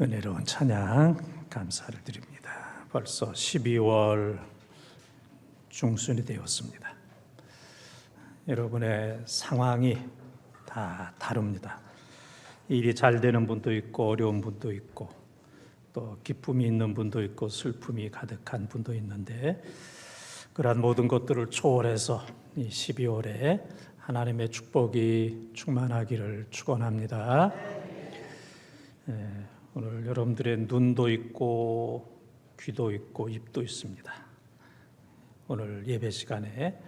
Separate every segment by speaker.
Speaker 1: 은혜로운 찬양 감사를 드립니다. 벌써 12월 중순이 되었습니다. 여러분의 상황이 다 다릅니다. 일이 잘 되는 분도 있고 어려운 분도 있고 또 기쁨이 있는 분도 있고 슬픔이 가득한 분도 있는데 그러한 모든 것들을 초월해서 이 12월에 하나님의 축복이 충만하기를 축원합니다. 오늘 여러분들의 눈도 있고 귀도 있고 입도 있습니다. 오늘 예배 시간에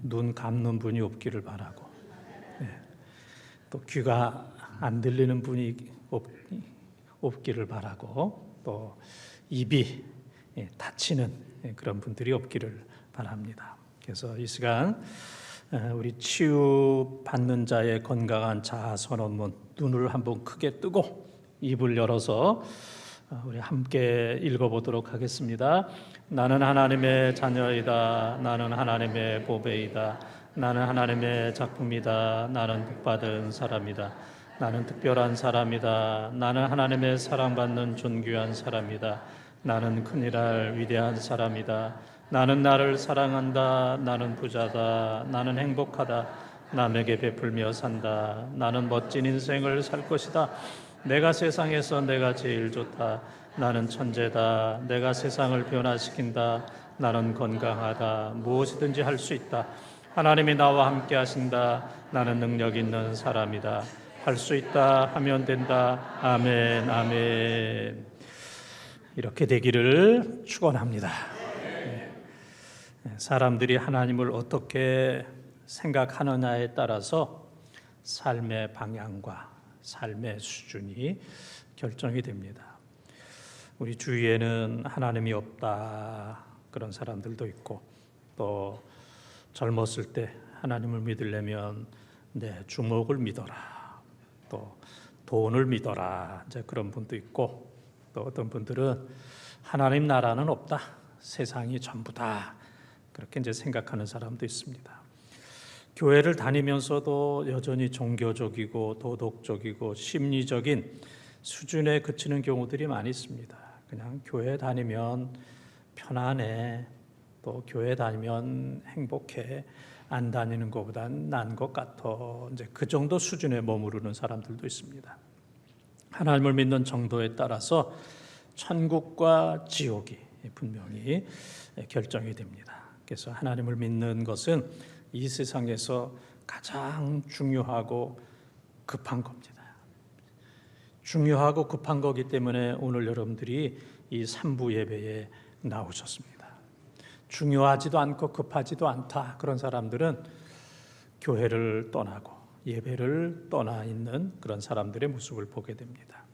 Speaker 1: 눈 감는 분이 없기를 바라고 또 귀가 안 들리는 분이 없기를 바라고 또 입이 다치는 그런 분들이 없기를 바랍니다. 그래서 이 시간 우리 치유받는 자의 건강한 자아 선언문 눈을 한번 크게 뜨고 입을 열어서 우리 함께 읽어보도록 하겠습니다. 나는 하나님의 자녀이다. 나는 하나님의 보배이다. 나는 하나님의 작품이다. 나는 복받은 사람이다. 나는 특별한 사람이다. 나는 하나님의 사랑받는 존귀한 사람이다. 나는 큰일할 위대한 사람이다. 나는 나를 사랑한다. 나는 부자다. 나는 행복하다. 남에게 베풀며 산다. 나는 멋진 인생을 살 것이다. 내가 세상에서 내가 제일 좋다. 나는 천재다. 내가 세상을 변화시킨다. 나는 건강하다. 무엇이든지 할 수 있다. 하나님이 나와 함께 하신다. 나는 능력 있는 사람이다. 할 수 있다. 하면 된다. 아멘, 아멘. 이렇게 되기를 축원합니다. 사람들이 하나님을 어떻게 생각하느냐에 따라서 삶의 방향과 삶의 수준이 결정이 됩니다. 우리 주위에는 하나님이 없다 그런 사람들도 있고 또 젊었을 때 하나님을 믿으려면 내 주먹을 믿어라 또 돈을 믿어라 이제 그런 분도 있고 또 어떤 분들은 하나님 나라는 없다 세상이 전부다 그렇게 이제 생각하는 사람도 있습니다. 교회를 다니면서도 여전히 종교적이고 도덕적이고 심리적인 수준에 그치는 경우들이 많이 있습니다. 그냥 교회 다니면 편안해, 또 교회 다니면 행복해, 안 다니는 것보단 나은 것 같아. 이제 그 정도 수준에 머무르는 사람들도 있습니다. 하나님을 믿는 정도에 따라서 천국과 지옥이 분명히 결정이 됩니다. 그래서 하나님을 믿는 것은 이 세상에서 가장 중요하고 급한 겁니다. 중요하고 급한 거기 때문에 오늘 여러분들이 이 3부 예배에 나오셨습니다. 중요하지도 않고 급하지도 않다 그런 사람들은 교회를 떠나고 예배를 떠나 있는 그런 사람들의 모습을 보게 됩니다.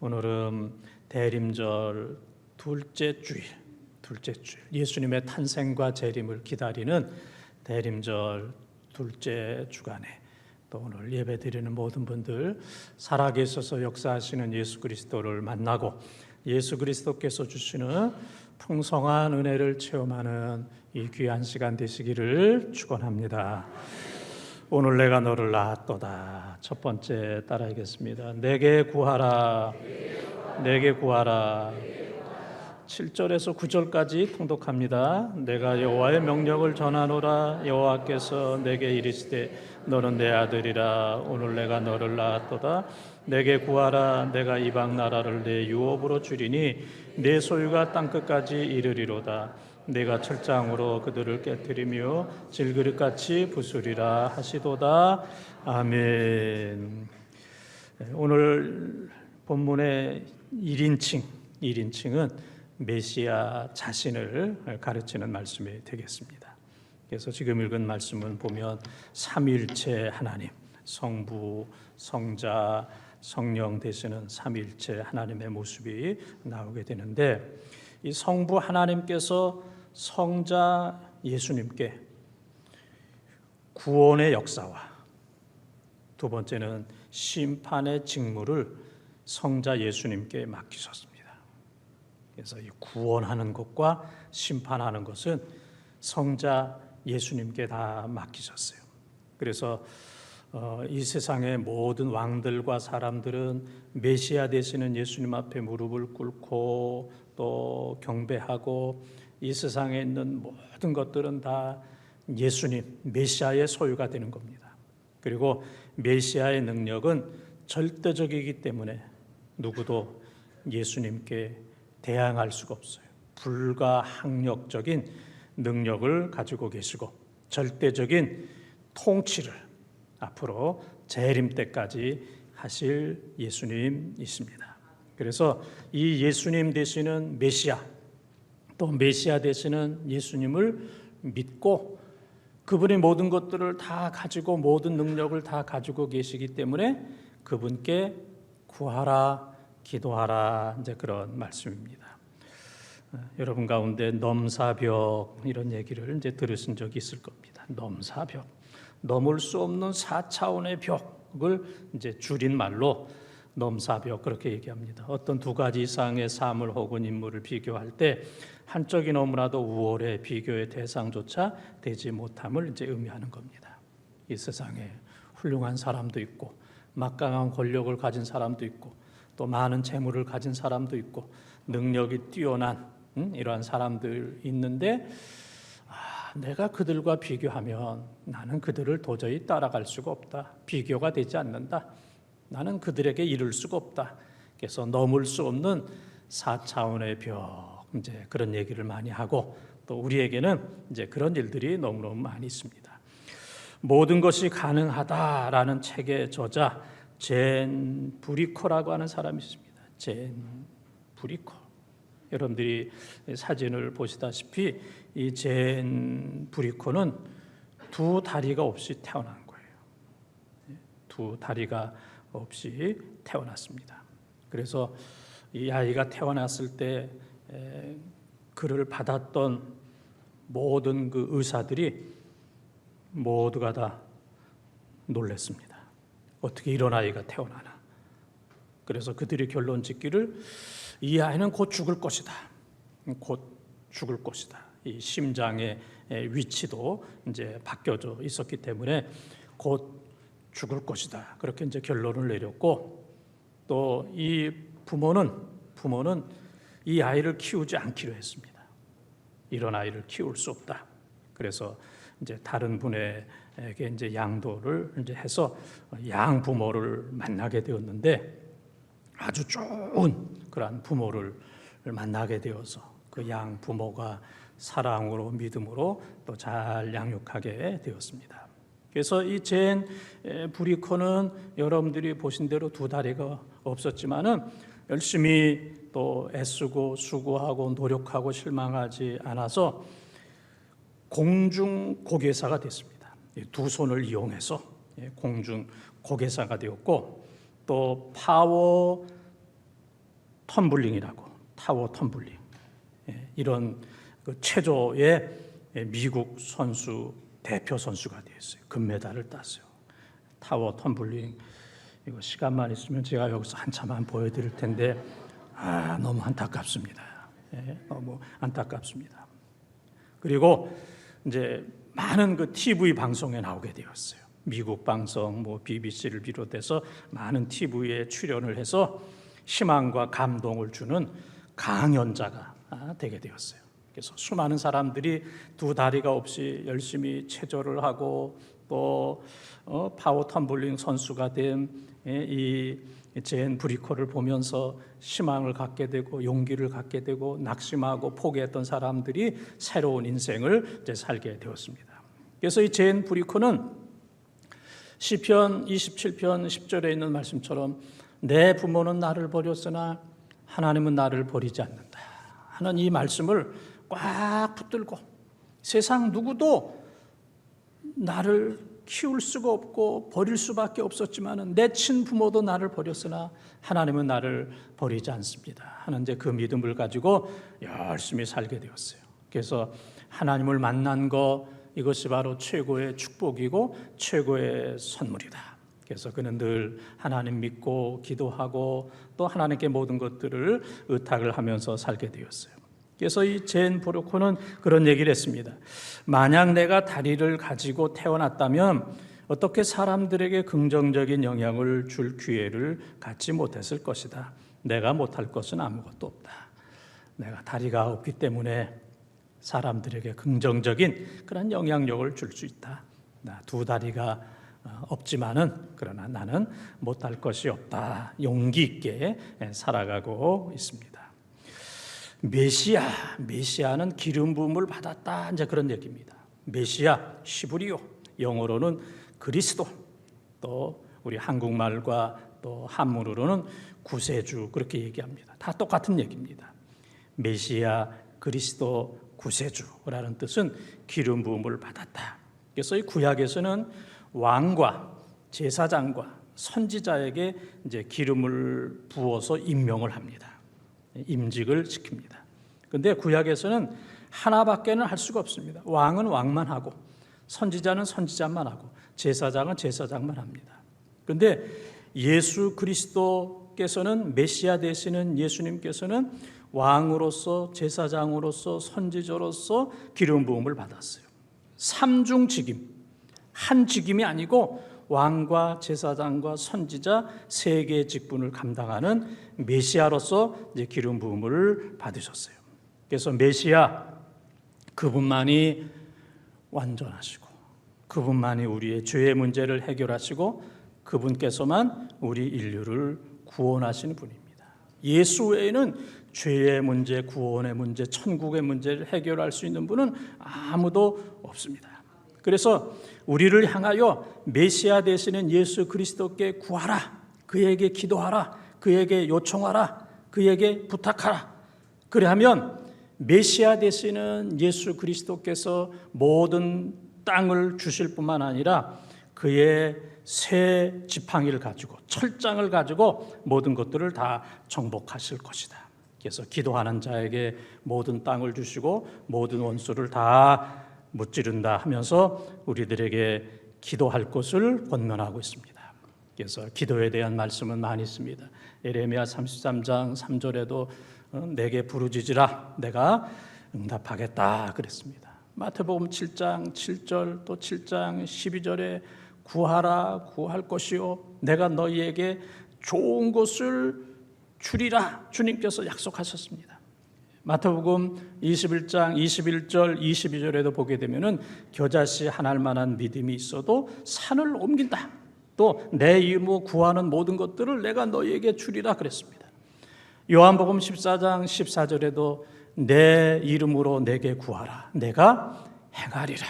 Speaker 1: 오늘은 대림절 둘째 주일 예수님의 탄생과 재림을 기다리는 대림절 둘째 주간에 또 오늘 예배드리는 모든 분들 살아계셔서 역사하시는 예수 그리스도를 만나고 예수 그리스도께서 주시는 풍성한 은혜를 체험하는 이 귀한 시간 되시기를 축원합니다. 오늘 내가 너를 낳았도다. 첫 번째 따라하겠습니다. 내게 구하라. 내게 구하라. 7절에서 9절까지 통독합니다. 내가 여호와의 명령을 전하노라. 여호와께서 내게 이르시되 너는 내 아들이라. 오늘 내가 너를 낳았도다. 내게 구하라. 내가 이방 나라를 내 유업으로 주리니 내 소유가 땅끝까지 이르리로다. 내가 철장으로 그들을 깨뜨리며 질그릇같이 부수리라 하시도다. 아멘. 오늘 본문의 1인칭은 메시아 자신을 가르치는 말씀이 되겠습니다. 그래서 지금 읽은 말씀을 보면 삼위일체 하나님, 성부, 성자, 성령 되시는 삼위일체 하나님의 모습이 나오게 되는데 이 성부 하나님께서 성자 예수님께 구원의 역사와 두 번째는 심판의 직무를 성자 예수님께 맡기셨습니다. 그래서 이 구원하는 것과 심판하는 것은 성자 예수님께 다 맡기셨어요. 그래서 이 세상의 모든 왕들과 사람들은 메시아 되시는 예수님 앞에 무릎을 꿇고 또 경배하고 이 세상에 있는 모든 것들은 다 예수님, 메시아의 소유가 되는 겁니다. 그리고 메시아의 능력은 절대적이기 때문에 누구도 예수님께 대항할 수가 없어요. 불가항력적인 능력을 가지고 계시고 절대적인 통치를 앞으로 재림 때까지 하실 예수님이십니다. 그래서 이 예수님 되시는 메시아, 또 메시아 되시는 예수님을 믿고 그분이 모든 것들을 다 가지고 모든 능력을 다 가지고 계시기 때문에 그분께 구하라, 기도하라, 이제 그런 말씀입니다. 여러분 가운데 넘사벽 이런 얘기를 이제 들으신 적이 있을 겁니다. 넘사벽, 넘을 수 없는 4차원의 벽을 이제 줄인 말로 넘사벽 그렇게 얘기합니다. 어떤 두 가지 이상의 사물 혹은 인물을 비교할 때 한쪽이 너무나도 우월해 비교의 대상조차 되지 못함을 이제 의미하는 겁니다. 이 세상에 훌륭한 사람도 있고 막강한 권력을 가진 사람도 있고 또 많은 재물을 가진 사람도 있고 능력이 뛰어난 이러한 사람들 있는데 내가 그들과 비교하면 나는 그들을 도저히 따라갈 수가 없다. 비교가 되지 않는다. 나는 그들에게 이를 수가 없다. 그래서 넘을 수 없는 4차원의 벽, 이제 그런 얘기를 많이 하고 또 우리에게는 이제 그런 일들이 너무너무 많이 있습니다. 모든 것이 가능하다라는 책의 저자 젠 브리코라고 하는 사람이 있습니다. 젠 브리코. 여러분들이 사진을 보시다시피 이 젠 브리코는 두 다리가 없이 태어난 거예요. 두 다리가 없이 태어났습니다. 그래서 이 아이가 태어났을 때 그를 받았던 모든 그 의사들이 모두가 다 놀랐습니다. 어떻게 이런 아이가 태어나나. 그래서 그들이 결론 짓기를 이 아이는 곧 죽을 것이다. 곧 죽을 것이다. 이 심장의 위치도 이제 바뀌어져 있었기 때문에 곧 죽을 것이다. 그렇게 이제 결론을 내렸고 또 이 부모는 이 아이를 키우지 않기로 했습니다. 이런 아이를 키울 수 없다. 그래서 이제 다른 분에게 이제 양도를 이제 해서 양 부모를 만나게 되었는데 아주 좋은 그러한 부모를 만나게 되어서 그 양 부모가 사랑으로 믿음으로 또 잘 양육하게 되었습니다. 그래서 이 젠 브리코는 여러분들이 보신 대로 두 다리가 없었지만은 열심히 또 애쓰고 수고하고 노력하고 실망하지 않아서 공중 고개사가 됐습니다. 두 손을 이용해서 공중 고개사가 되었고 또 파워 텀블링이라고 타워 텀블링 이런 그 체조의 미국 선수 대표 선수가 되었어요. 금메달을 땄어요. 타워 텀블링 이거 시간만 있으면 제가 여기서 한참 보여드릴 텐데 너무 안타깝습니다. 너무 안타깝습니다. 그리고 이제 많은 그 TV 방송에 나오게 되었어요. 미국 방송, 뭐 BBC를 비롯해서 많은 TV에 출연을 해서 희망과 감동을 주는 강연자가 되게 되었어요. 그래서 수많은 사람들이 두 다리가 없이 열심히 체조를 하고 또 파워 텀블링 선수가 된 이 젠 브리코를 보면서 희망을 갖게 되고 용기를 갖게 되고 낙심하고 포기했던 사람들이 새로운 인생을 이제 살게 되었습니다. 그래서 이 젠 브리코는 시편 27편 10절에 있는 말씀처럼 내 부모는 나를 버렸으나 하나님은 나를 버리지 않는다 하는 이 말씀을 꽉 붙들고 세상 누구도 나를 키울 수가 없고 버릴 수밖에 없었지만 내 친부모도 나를 버렸으나 하나님은 나를 버리지 않습니다 하는 이제 그 믿음을 가지고 열심히 살게 되었어요. 그래서 하나님을 만난 거 이것이 바로 최고의 축복이고 최고의 선물이다. 그래서 그는 늘 하나님 믿고 기도하고 또 하나님께 모든 것들을 의탁을 하면서 살게 되었어요. 그래서 이 젠 브리코는 그런 얘기를 했습니다. 만약 내가 다리를 가지고 태어났다면 어떻게 사람들에게 긍정적인 영향을 줄 기회를 갖지 못했을 것이다. 내가 못할 것은 아무것도 없다. 내가 다리가 없기 때문에 사람들에게 긍정적인 그런 영향력을 줄 수 있다. 나 두 다리가 없지만은 그러나 나는 못할 것이 없다. 용기 있게 살아가고 있습니다. 메시아는 기름 부음을 받았다. 이제 그런 얘기입니다. 메시아, 시브리오, 영어로는 그리스도, 또 우리 한국말과 또 한문으로는 구세주 그렇게 얘기합니다. 다 똑같은 얘기입니다. 메시아, 그리스도, 구세주라는 뜻은 기름 부음을 받았다. 그래서 이 구약에서는 왕과 제사장과 선지자에게 이제 기름을 부어서 임명을 합니다. 임직을 시킵니다. 그런데 구약에서는 하나밖에는 할 수가 없습니다. 왕은 왕만 하고 선지자는 선지자만 하고 제사장은 제사장만 합니다. 그런데 예수 그리스도께서는 메시아 되시는 예수님께서는 왕으로서 제사장으로서 선지자로서 기름 부음을 받았어요. 삼중 직임, 한 직임이 아니고 왕과 제사장과 선지자 세 개의 직분을 감당하는 메시아로서 이제 기름 부음을 받으셨어요. 그래서 메시아 그분만이 완전하시고 그분만이 우리의 죄의 문제를 해결하시고 그분께서만 우리 인류를 구원하시는 분입니다. 예수 외에는 죄의 문제, 구원의 문제, 천국의 문제를 해결할 수 있는 분은 아무도 없습니다. 그래서 우리를 향하여 메시아 되시는 예수 그리스도께 구하라, 그에게 기도하라, 그에게 요청하라, 그에게 부탁하라. 그래야면 메시아 되시는 예수 그리스도께서 모든 땅을 주실 뿐만 아니라 그의 새 지팡이를 가지고 철장을 가지고 모든 것들을 다 정복하실 것이다. 그래서 기도하는 자에게 모든 땅을 주시고 모든 원수를 다 무찌른다 하면서 우리들에게 기도할 것을 권면하고 있습니다. 그래서 기도에 대한 말씀은 많이 있습니다. 예레미야 33장 3절에도 내게 부르짖으라 내가 응답하겠다 그랬습니다. 마태복음 7장 7절 또 7장 12절에 구하라 구할 것이요 내가 너희에게 좋은 것을 주리라 주님께서 약속하셨습니다. 마태복음 21장 21절 22절에도 보게 되면은 겨자씨 하나일 만한 믿음이 있어도 산을 옮긴다. 또 내 이름으로 구하는 모든 것들을 내가 너희에게 주리라 그랬습니다. 요한복음 14장 14절에도 내 이름으로 내게 구하라. 내가 행하리라.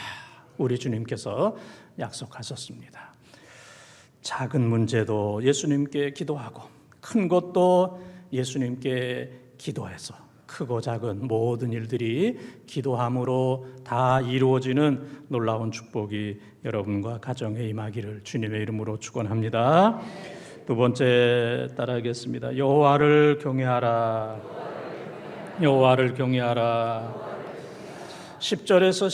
Speaker 1: 우리 주님께서 약속하셨습니다. 작은 문제도 예수님께 기도하고 큰 것도 예수님께 기도해서 크고 작은 모든 일들이 기도함으로 다 이루어지는 놀라운 축복이 여러분과 가정에 임하기를 주님의 이름으로 축원합니다. 두 번째 따라하겠습니다. 여호와를 경외하라. 여호와를 경외하라. 10절에서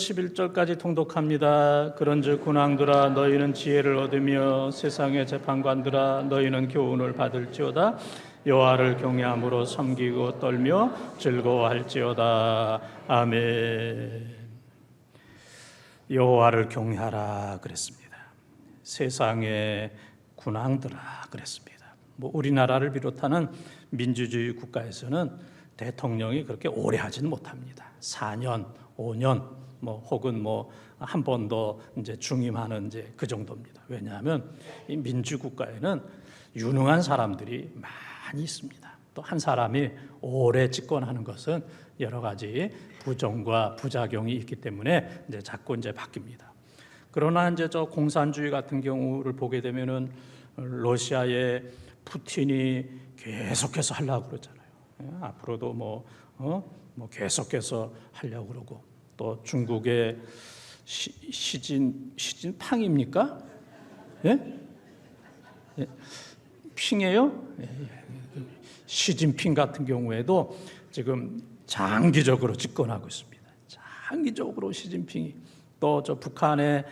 Speaker 1: 11절까지 통독합니다. 그런즉 군왕들아 너희는 지혜를 얻으며 세상의 재판관들아 너희는 교훈을 받을지어다. 여호와를 경외함으로 섬기고 떨며 즐거워할지어다. 아멘. 여호와를 경외하라 그랬습니다. 세상의 군왕들아 그랬습니다. 우리나라를 비롯하는 민주주의 국가에서는 대통령이 그렇게 오래 하지는 못합니다. 4년, 5년 혹은 한 번 더 이제 중임하는 이제 그 정도입니다. 왜냐하면 이 민주국가에는 유능한 사람들이 많이 있습니다. 또 한 사람이 오래 집권하는 것은 여러 가지 부정과 부작용이 있기 때문에 이제 자꾸 이제 바뀝니다. 그러나 이제 저 공산주의 같은 경우를 보게 되면은 러시아의 푸틴이 계속해서 하려고 그러잖아요. 앞으로도 계속해서 하려고 그러고 또 중국의 시진팡입니까? 예? 예? 핑이에요? 예. 시진핑 같은 경우에도 지금 장기적으로 집권하고 있습니다. 장기적으로 시진핑이 또 저 북한의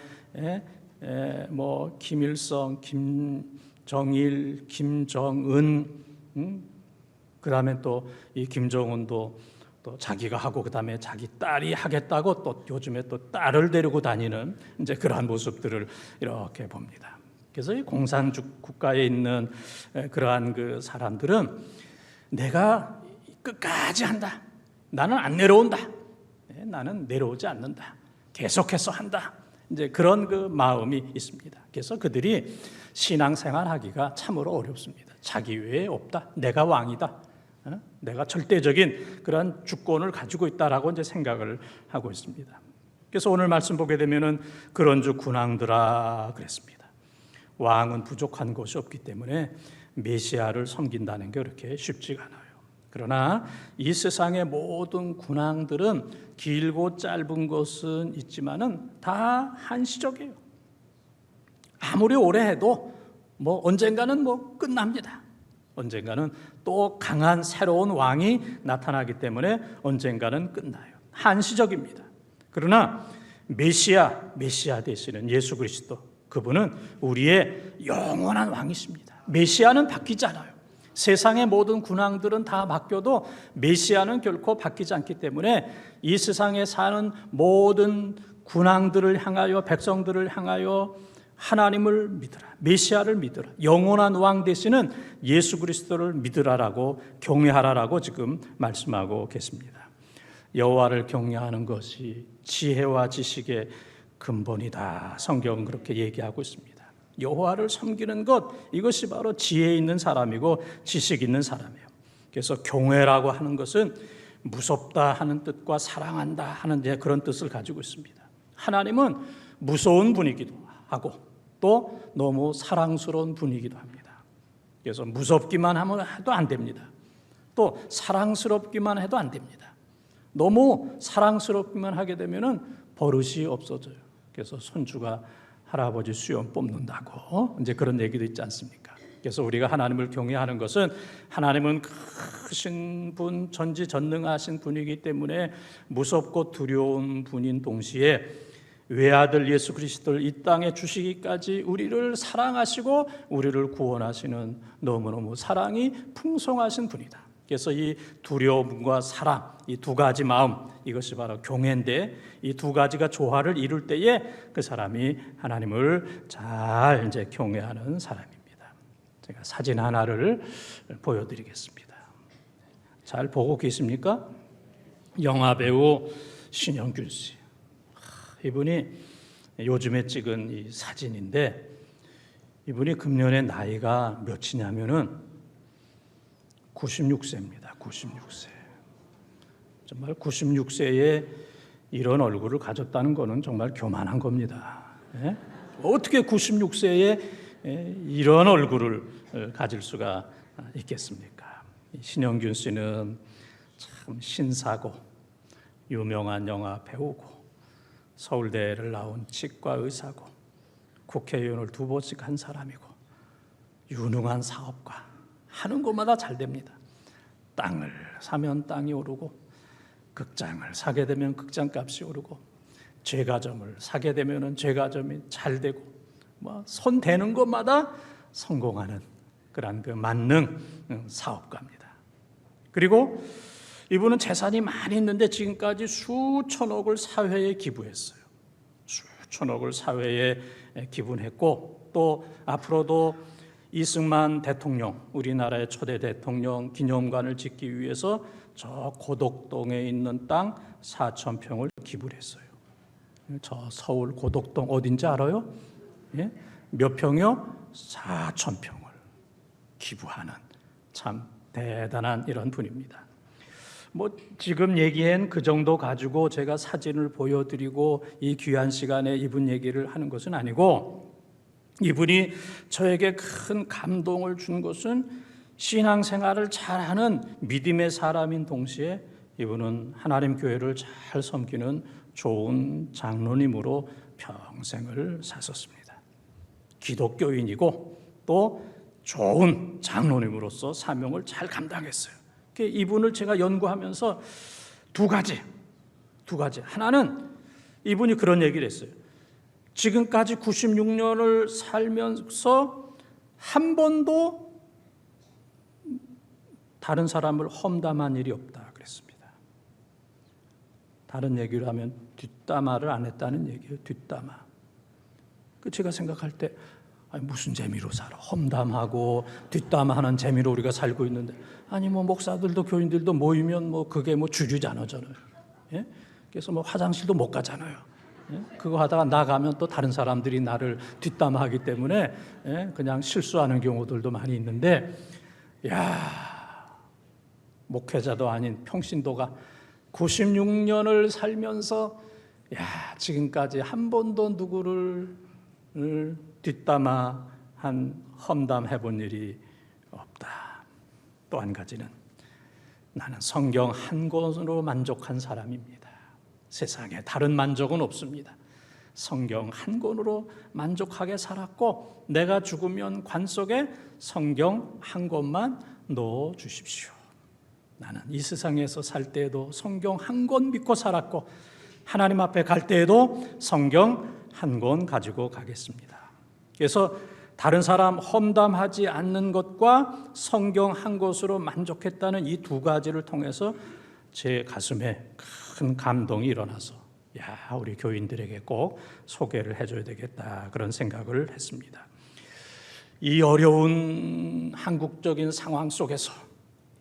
Speaker 1: 김일성, 김정일, 김정은, 그다음에 또 이 김정은도 또 자기가 하고 그다음에 자기 딸이 하겠다고 또 요즘에 또 딸을 데리고 다니는 이제 그러한 모습들을 이렇게 봅니다. 그래서 이 공산주의 국가에 있는 그러한 그 사람들은 내가 끝까지 한다. 나는 안 내려온다. 나는 내려오지 않는다. 계속해서 한다. 이제 그런 그 마음이 있습니다. 그래서 그들이 신앙생활하기가 참으로 어렵습니다. 자기 외에 없다. 내가 왕이다. 내가 절대적인 그런 주권을 가지고 있다라고 이제 생각을 하고 있습니다. 그래서 오늘 말씀 보게 되면은 그런즉 군왕들아 그랬습니다. 왕은 부족한 것이 없기 때문에 메시아를 섬긴다는 게 그렇게 쉽지가 않아요. 그러나 이 세상의 모든 군왕들은 길고 짧은 것은 있지만은 다 한시적이에요. 아무리 오래 해도 뭐 언젠가는 뭐 끝납니다. 언젠가는 또 강한 새로운 왕이 나타나기 때문에 언젠가는 끝나요. 한시적입니다. 그러나 메시아 되시는 예수 그리스도, 그분은 우리의 영원한 왕이십니다. 메시아는 바뀌지 않아요. 세상의 모든 군왕들은 다 바뀌어도 메시아는 결코 바뀌지 않기 때문에 이 세상에 사는 모든 군왕들을 향하여, 백성들을 향하여 하나님을 믿으라, 메시아를 믿으라, 영원한 왕 되시는 예수 그리스도를 믿으라라고, 경외하라라고 지금 말씀하고 계십니다. 여호와를 경외하는 것이 지혜와 지식의 근본이다. 성경은 그렇게 얘기하고 있습니다. 여호와를 섬기는 것, 이것이 바로 지혜 있는 사람이고 지식 있는 사람이에요. 그래서 경외라고 하는 것은 무섭다 하는 뜻과 사랑한다 하는 그런 뜻을 가지고 있습니다. 하나님은 무서운 분이기도 하고 또 너무 사랑스러운 분이기도 합니다. 그래서 무섭기만 해도 안 됩니다. 또 사랑스럽기만 해도 안 됩니다. 너무 사랑스럽기만 하게 되면은 버릇이 없어져요. 그래서 손주가 할아버지 수염 뽑는다고 이제 그런 얘기도 있지 않습니까? 그래서 우리가 하나님을 경외하는 것은 하나님은 크신 분, 전지전능하신 분이기 때문에 무섭고 두려운 분인 동시에 외아들 예수 그리스도를 이 땅에 주시기까지 우리를 사랑하시고 우리를 구원하시는 너무너무 사랑이 풍성하신 분이다. 그래서 이 두려움과 사랑, 이 두 가지 마음, 이것이 바로 경외인데, 이 두 가지가 조화를 이룰 때에 그 사람이 하나님을 잘 이제 경외하는 사람입니다. 제가 사진 하나를 보여드리겠습니다. 잘 보고 계십니까? 영화 배우 신영균 씨. 이분이 요즘에 찍은 이 사진인데, 이분이 금년에 나이가 몇이냐면은 96세입니다. 96세. 정말 96세에 이런 얼굴을 가졌다는 것은 정말 교만한 겁니다. 예? 어떻게 96세에 이런 얼굴을 가질 수가 있겠습니까? 신영균 씨는 참 신사고 유명한 영화 배우고 서울대를 나온 치과 의사고 국회의원을 2번씩 한 사람이고 유능한 사업가, 하는 것마다 잘 됩니다. 땅을 사면 땅이 오르고 극장을 사게 되면 극장값이 오르고 제과점을 사게 되면 제과점이 잘 되고 손 대는 것마다 성공하는 그런 그 만능 사업가입니다. 그리고 이분은 재산이 많이 있는데 지금까지 수천억을 사회에 기부했어요. 수천억을 사회에 기부했고 또 앞으로도 이승만 대통령, 우리나라의 초대 대통령 기념관을 짓기 위해서 저 고덕동에 있는 땅 4,000평을 기부를 했어요. 저 서울 고덕동 어딘지 알아요? 예? 몇 평이요? 4,000평을 기부하는 참 대단한 이런 분입니다. 지금 얘기한 그 정도 가지고 제가 사진을 보여드리고 이 귀한 시간에 이분 얘기를 하는 것은 아니고, 이분이 저에게 큰 감동을 준 것은 신앙생활을 잘하는 믿음의 사람인 동시에 이분은 하나님 교회를 잘 섬기는 좋은 장로님으로 평생을 사셨습니다. 기독교인이고 또 좋은 장로님으로서 사명을 잘 감당했어요. 이분을 제가 연구하면서 두 가지. 하나는 이분이 그런 얘기를 했어요. 지금까지 96년을 살면서 한 번도 다른 사람을 험담한 일이 없다 그랬습니다. 다른 얘기를 하면 뒷담화를 안 했다는 얘기예요. 뒷담화. 그 제가 생각할 때 아니, 무슨 재미로 살아? 험담하고 뒷담화하는 재미로 우리가 살고 있는데 아니 뭐 목사들도 교인들도 모이면 뭐 그게 뭐 주류잖아요. 예? 그래서 뭐 화장실도 못 가잖아요. 예? 그거 하다가 나가면 또 다른 사람들이 나를 뒷담화하기 때문에 예? 그냥 실수하는 경우들도 많이 있는데 야 목회자도 아닌 평신도가 96년을 살면서 야 지금까지 한 번도 누구를 뒷담화한 험담해 본 일이 없다. 또 한 가지는 나는 성경 한 권으로 만족한 사람입니다. 세상에 다른 만족은 없습니다. 성경 한 권으로 만족하게 살았고 내가 죽으면 관 속에 성경 한 권만 넣어 주십시오. 나는 이 세상에서 살 때에도 성경 한 권 믿고 살았고 하나님 앞에 갈 때에도 성경 한 권 가지고 가겠습니다. 그래서 다른 사람 험담하지 않는 것과 성경 한 권으로 만족했다는 이 두 가지를 통해서 제 가슴에 큰 감동이 일어나서 야 우리 교인들에게 꼭 소개를 해줘야 되겠다 그런 생각을 했습니다. 이 어려운 한국적인 상황 속에서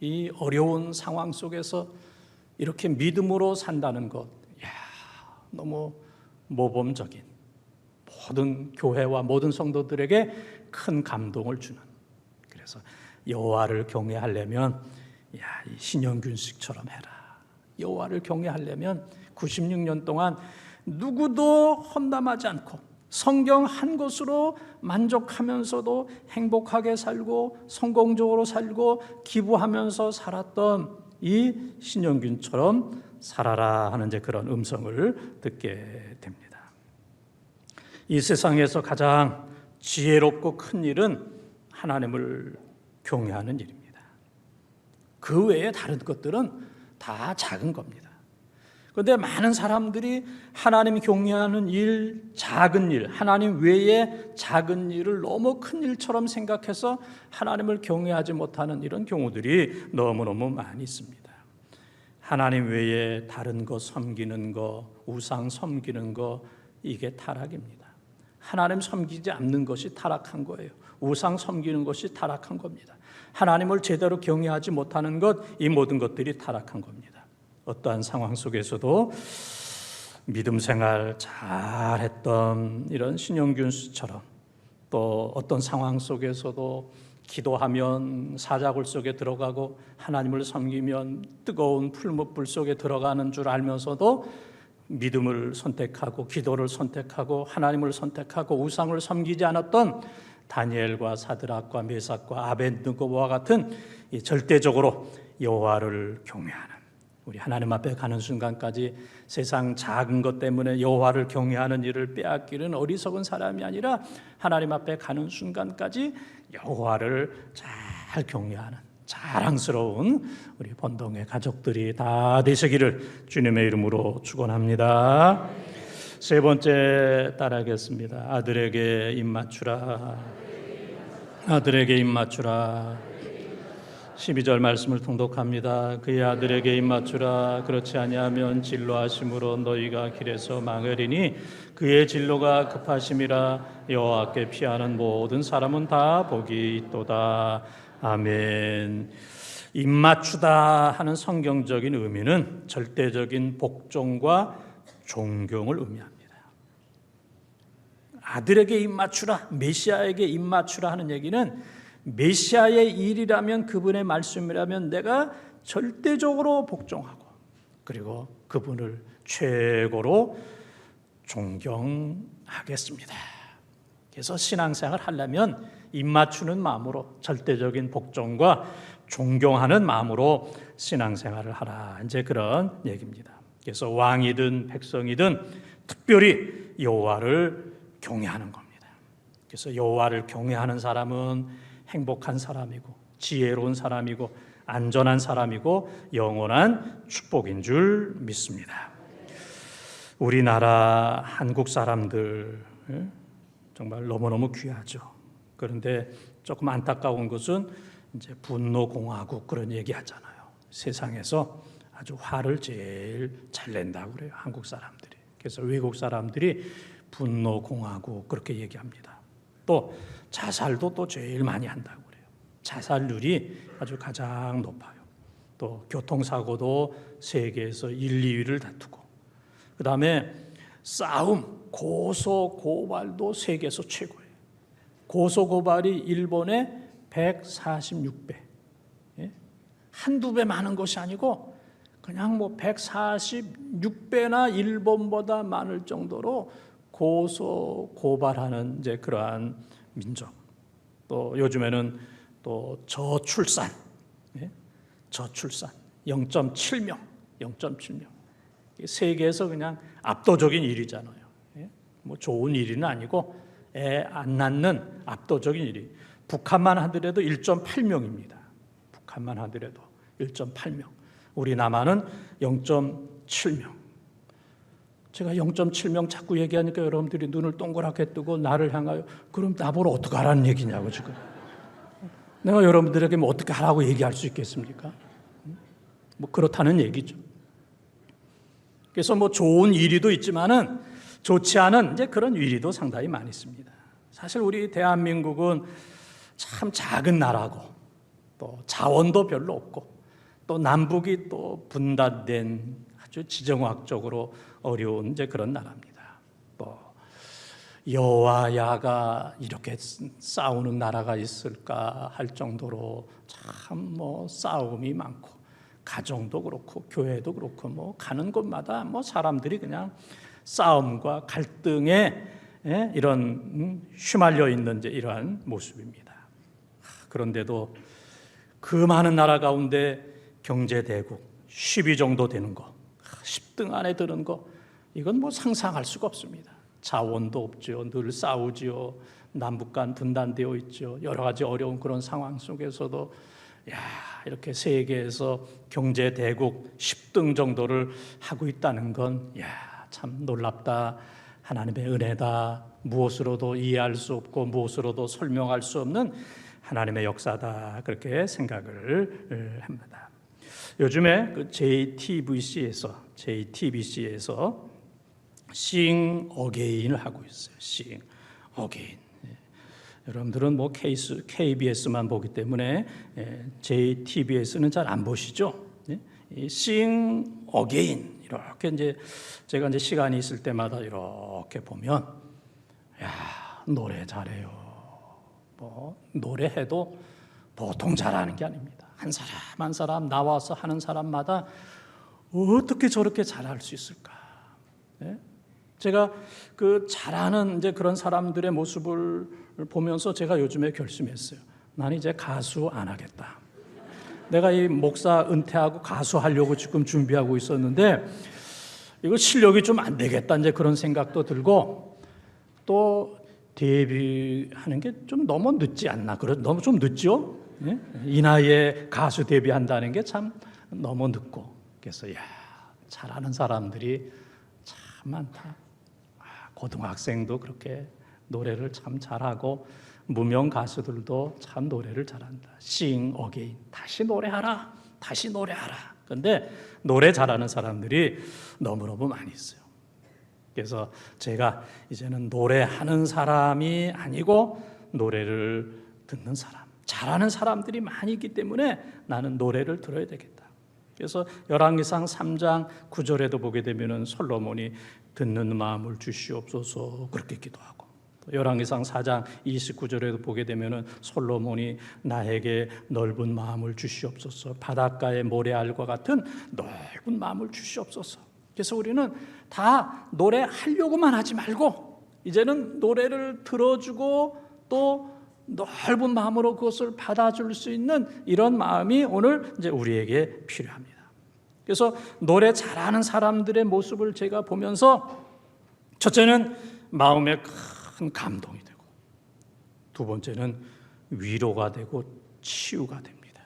Speaker 1: 이 어려운 상황 속에서 이렇게 믿음으로 산다는 것 야 너무 모범적인 모든 교회와 모든 성도들에게 큰 감동을 주는 그래서 여호와를 경외하려면 이 신영균 씨처럼 해라. 여호와를 경외하려면 96년 동안 누구도 험담하지 않고 성경 한 곳으로 만족하면서도 행복하게 살고 성공적으로 살고 기부하면서 살았던 이 신영균처럼 살아라 하는 이제 그런 음성을 듣게 됩니다. 이 세상에서 가장 지혜롭고 큰 일은 하나님을 경외하는 일입니다. 그 외에 다른 것들은 다 작은 겁니다. 그런데 많은 사람들이 하나님 경외하는 일, 작은 일, 하나님 외에 작은 일을 너무 큰 일처럼 생각해서 하나님을 경외하지 못하는 이런 경우들이 너무너무 많이 있습니다. 하나님 외에 다른 거 섬기는 거, 우상 섬기는 거 이게 타락입니다. 하나님 섬기지 않는 것이 타락한 거예요. 우상 섬기는 것이 타락한 겁니다. 하나님을 제대로 경외하지 못하는 것, 이 모든 것들이 타락한 겁니다. 어떠한 상황 속에서도 믿음 생활 잘했던 이런 신영균 씨처럼 또 어떤 상황 속에서도 기도하면 사자굴 속에 들어가고 하나님을 섬기면 뜨거운 풀무불 속에 들어가는 줄 알면서도 믿음을 선택하고 기도를 선택하고 하나님을 선택하고 우상을 섬기지 않았던 다니엘과 사드락과 메삭과 아벳느고와 같은 절대적으로 여호와를 경외하는 우리 하나님 앞에 가는 순간까지 세상 작은 것 때문에 여호와를 경외하는 일을 빼앗기는 어리석은 사람이 아니라 하나님 앞에 가는 순간까지 여호와를 잘 경외하는 자랑스러운 우리 본동의 가족들이 다 되시기를 주님의 이름으로 축원합니다. 세 번째 따라하겠습니다. 아들에게 입 맞추라. 아들에게 입 맞추라. 12절 말씀을 통독합니다. 그의 아들에게 입 맞추라. 그렇지 아니하면 진노하심으로 너희가 길에서 망하리니 그의 진노가 급하심이라. 여호와께 피하는 모든 사람은 다 복이 있도다. 아멘. 입 맞추다 하는 성경적인 의미는 절대적인 복종과 존경을 의미합니다. 아들에게 입 맞추라, 메시아에게 입 맞추라 하는 얘기는 메시아의 일이라면 그분의 말씀이라면 내가 절대적으로 복종하고 그리고 그분을 최고로 존경하겠습니다. 그래서 신앙생활을 하려면 입 맞추는 마음으로 절대적인 복종과 존경하는 마음으로 신앙생활을 하라. 이제 그런 얘기입니다. 그래서 왕이든 백성이든 특별히 여호와를 경외하는 겁니다. 그래서 여호와를 경외하는 사람은 행복한 사람이고 지혜로운 사람이고 안전한 사람이고 영원한 축복인 줄 믿습니다. 우리나라 한국 사람들 정말 너무너무 귀하죠. 그런데 조금 안타까운 것은 이제 분노공화국 그런 얘기 하잖아요. 세상에서 아주 화를 제일 잘 낸다고 그래요. 한국 사람들이. 그래서 외국 사람들이 분노 공화국 그렇게 얘기합니다. 또 자살도 또 제일 많이 한다고 그래요. 자살률이 아주 가장 높아요. 또 교통사고도 세계에서 1, 2위를 다투고, 그 다음에 싸움, 고소, 고발도 세계에서 최고예요. 고소, 고발이 일본의 146배. 한두 배 많은 것이 아니고 그냥 뭐 146배나 일본보다 많을 정도로 고소, 고발하는 이제 그러한 민족. 또 요즘에는 또 저출산, 저출산 0.7명, 0.7명. 세계에서 그냥 압도적인 일이잖아요. 뭐 좋은 일은 아니고 애 안 낳는 압도적인 일이. 북한만 하더라도 1.8명입니다. 북한만 하더라도 1.8명. 우리 남한은 0.7명. 제가 0.7명 자꾸 얘기하니까 여러분들이 눈을 동그랗게 뜨고 나를 향하여 그럼 나보러 어떻게 하라는 얘기냐고 지금. 내가 여러분들에게 뭐 어떻게 하라고 얘기할 수 있겠습니까? 뭐 그렇다는 얘기죠. 그래서 뭐 좋은 일이도 있지만은 좋지 않은 이제 그런 위리도 상당히 많이 있습니다. 사실 우리 대한민국은 참 작은 나라고 또 자원도 별로 없고 또 남북이 또 분단된 아주 지정학적으로 어려운 이제 그런 나라입니다. 뭐 여와 야가 이렇게 싸우는 나라가 있을까 할 정도로 참 뭐 싸움이 많고 가정도 그렇고 교회도 그렇고 뭐 가는 곳마다 뭐 사람들이 그냥 싸움과 갈등에 이런 휘말려 있는 이제 이러한 모습입니다. 그런데도 그 많은 나라 가운데 경제 대국 10위 정도 되는 거, 10등 안에 드는 거, 이건 뭐 상상할 수가 없습니다. 자원도 없죠. 늘 싸우지요. 남북 간 분단되어 있죠. 여러 가지 어려운 그런 상황 속에서도 이렇게 세계에서 경제 대국 10등 정도를 하고 있다는 건 참 놀랍다. 하나님의 은혜다. 무엇으로도 이해할 수 없고 무엇으로도 설명할 수 없는 하나님의 역사다. 그렇게 생각을 합니다. 요즘에 그 JTBC에서 Sing Again을 하고 있어요. Sing Again. 여러분들은 뭐 KBS만 보기 때문에 JTBS는 잘 안 보시죠? Sing Again 이렇게 이제 제가 이제 시간이 있을 때마다 이렇게 보면 노래 잘해요. 뭐 노래해도 보통 잘하는 게 아닙니다. 한 사람 한 사람 나와서 하는 사람마다 어떻게 저렇게 잘할 수 있을까? 제가 그 잘하는 이제 그런 사람들의 모습을 보면서 제가 요즘에 결심했어요. 난 이제 가수 안 하겠다. 내가 이 목사 은퇴하고 가수 하려고 지금 준비하고 있었는데 이거 실력이 좀 안 되겠다 이제 그런 생각도 들고 또 데뷔하는 게 좀 너무 늦지 않나? 너무 좀 늦죠? 이 나이에 가수 데뷔한다는 게 참 너무 늦고 그래서 잘하는 사람들이 참 많다. 고등학생도 그렇게 노래를 참 잘하고 무명 가수들도 참 노래를 잘한다. Sing Again. 다시 노래하라. 다시 노래하라. 그런데 노래 잘하는 사람들이 너무너무 많이 있어요. 그래서 제가 이제는 노래하는 사람이 아니고 노래를 듣는 사람, 잘하는 사람들이 많이 있기 때문에 나는 노래를 들어야 되겠다. 그래서 열왕기상 3장 9절에도 보게 되면은 솔로몬이 듣는 마음을 주시옵소서 그렇게 기도하고 열왕기상 4장 29절에도 보게 되면은 솔로몬이 나에게 넓은 마음을 주시옵소서 바닷가의 모래알과 같은 넓은 마음을 주시옵소서. 그래서 우리는 다 노래하려고만 하지 말고 이제는 노래를 들어주고 또 넓은 마음으로 그것을 받아줄 수 있는 이런 마음이 오늘 이제 우리에게 필요합니다. 그래서 노래 잘하는 사람들의 모습을 제가 보면서 첫째는 마음에 큰 감동이 되고 두 번째는 위로가 되고 치유가 됩니다.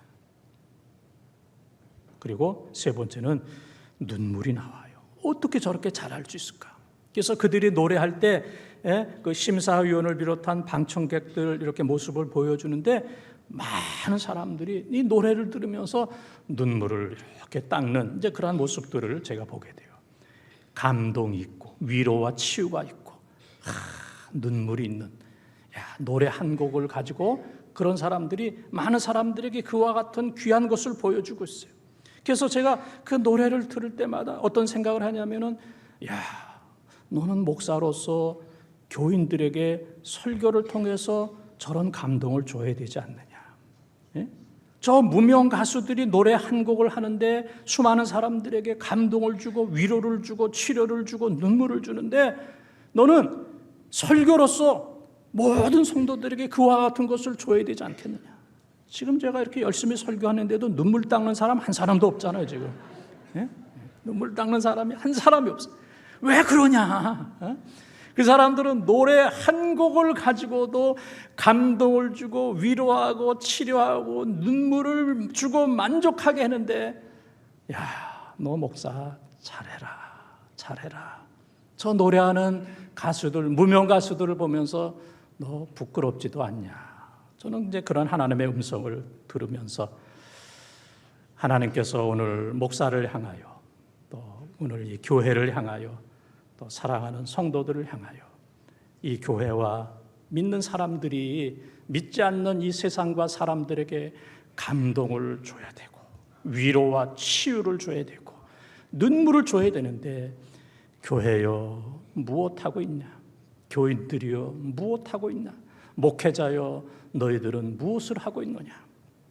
Speaker 1: 그리고 세 번째는 눈물이 나와요. 어떻게 저렇게 잘할 수 있을까? 그래서 그들이 노래할 때 그 심사위원을 비롯한 방청객들 이렇게 모습을 보여주는데 많은 사람들이 이 노래를 들으면서 눈물을 이렇게 닦는 이제 그러한 모습들을 제가 보게 돼요. 감동이 있고 위로와 치유가 있고 눈물이 있는 노래 한 곡을 가지고 그런 사람들이 많은 사람들에게 그와 같은 귀한 것을 보여주고 있어요. 그래서 제가 그 노래를 들을 때마다 어떤 생각을 하냐면은 너는 목사로서 교인들에게 설교를 통해서 저런 감동을 줘야 되지 않느냐. 예? 저 무명 가수들이 노래 한 곡을 하는데 수많은 사람들에게 감동을 주고 위로를 주고 치료를 주고 눈물을 주는데 너는 설교로서 모든 성도들에게 그와 같은 것을 줘야 되지 않겠느냐. 지금 제가 이렇게 열심히 설교하는데도 눈물 닦는 사람 한 사람도 없잖아요, 지금. 예? 눈물 닦는 사람이 한 사람이 없어요. 왜 그러냐? 그 사람들은 노래 한 곡을 가지고도 감동을 주고 위로하고 치료하고 눈물을 주고 만족하게 했는데 너 목사 잘해라. 저 노래하는 가수들, 무명 가수들을 보면서 너 부끄럽지도 않냐. 저는 이제 그런 하나님의 음성을 들으면서 하나님께서 오늘 목사를 향하여 또 오늘 이 교회를 향하여 또 사랑하는 성도들을 향하여 이 교회와 믿는 사람들이 믿지 않는 이 세상과 사람들에게 감동을 줘야 되고 위로와 치유를 줘야 되고 눈물을 줘야 되는데 교회여 무엇하고 있냐? 교인들이여 무엇하고 있냐? 목회자여 너희들은 무엇을 하고 있느냐?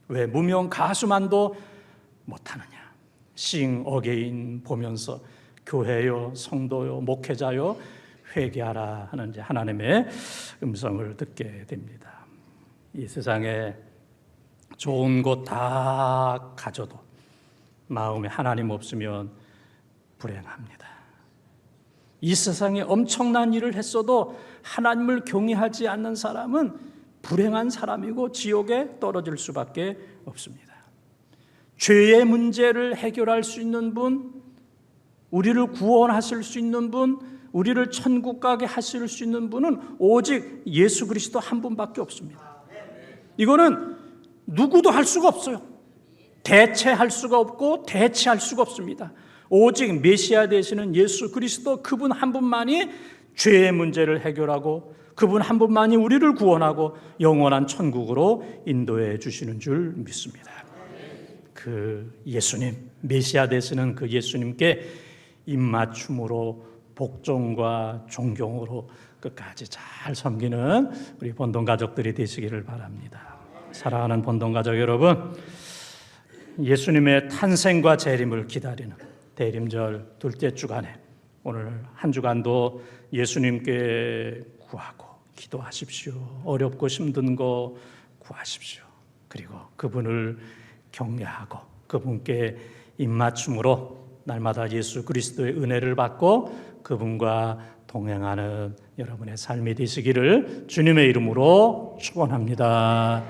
Speaker 1: 왜 무명 가수만도 못하느냐? 싱 어게인 보면서 교회요 성도요 목회자요 회개하라 하는 이제 하나님의 음성을 듣게 됩니다. 이 세상에 좋은 곳 다 가져도 마음에 하나님 없으면 불행합니다. 이 세상에 엄청난 일을 했어도 하나님을 경외하지 않는 사람은 불행한 사람이고 지옥에 떨어질 수밖에 없습니다. 죄의 문제를 해결할 수 있는 분, 우리를 구원하실 수 있는 분, 우리를 천국 가게 하실 수 있는 분은 오직 예수 그리스도 한 분밖에 없습니다. 이거는 누구도 할 수가 없어요. 대체할 수가 없고 대체할 수가 없습니다. 오직 메시아 되시는 예수 그리스도 그분 한 분만이 죄의 문제를 해결하고 그분 한 분만이 우리를 구원하고 영원한 천국으로 인도해 주시는 줄 믿습니다. 그 예수님, 메시아 되시는 그 예수님께 입맞춤으로 복종과 존경으로 끝까지 잘 섬기는 우리 본동 가족들이 되시기를 바랍니다. 사랑하는 본동 가족 여러분, 예수님의 탄생과 재림을 기다리는 대림절 둘째 주간에 오늘 한 주간도 예수님께 구하고 기도하십시오. 어렵고 힘든 거 구하십시오. 그리고 그분을 경외하고 그분께 입맞춤으로 날마다 예수 그리스도의 은혜를 받고 그분과 동행하는 여러분의 삶이 되시기를 주님의 이름으로 축원합니다.